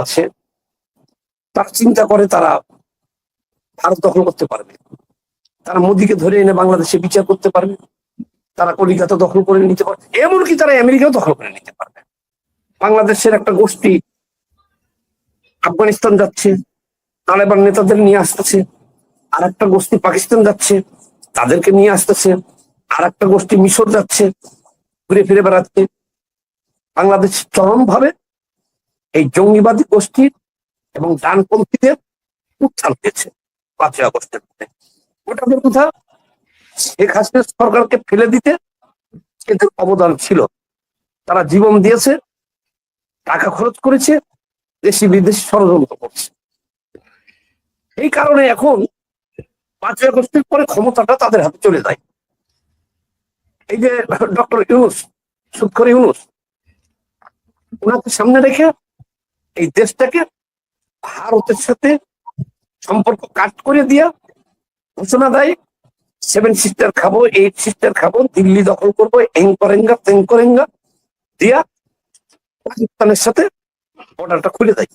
আছে, তারা চিন্তা করে তারা ভারত দখল করতে পারবে, তারা মোদীকে ধরে এনে বাংলাদেশে বিচার করতে পারবে, তারা কলিকাতা দখল করে নিতে পারবে, এমনকি তারা আমেরিকাও দখল করে নিতে পারবে। বাংলাদেশের একটা গোষ্ঠী আফগানিস্তান যাচ্ছে, তালেবান নেতাদের নিয়ে আসতেছে, আর একটা গোষ্ঠী পাকিস্তান যাচ্ছে, তাদেরকে নিয়ে আসতেছে, আর একটা গোষ্ঠী মিশর যাচ্ছে, ঘুরে ফিরে বেড়াচ্ছে। বাংলাদেশ চরম ভাবে এই জঙ্গিবাদী গোষ্ঠীর এবং ডানপন্থীদের উত্থান হয়েছে 5ই আগস্টের মধ্যে। ওটাদের কথা শেখ হাসিনা সরকারকে ফেলে দিতে এদের অবদান ছিল। তারা জীবন দিয়েছে, টাকা খরচ করেছে, দেশি বিদেশি ষড়যন্ত্র করছে। এই কারণে এখন 5ই আগস্টের পরে ক্ষমতাটা তাদের হাতে চলে যায়। এই যে ডক্টর ইউনূস, সুদখোর ইউনূস, ওনাকে সামনে রেখে এই দেশটাকে ভারতের সাথে সম্পর্ক কাট করে দিয়া ঘোষণা দেয় 7 সিস্টার খাবো, 8 সিস্টার খাবো, দিল্লি দখল করবো, এং করেঙ্গা তেং করেঙ্গা দিয়া পাকিস্তানের সাথে বর্ডারটা খুলে দেয়।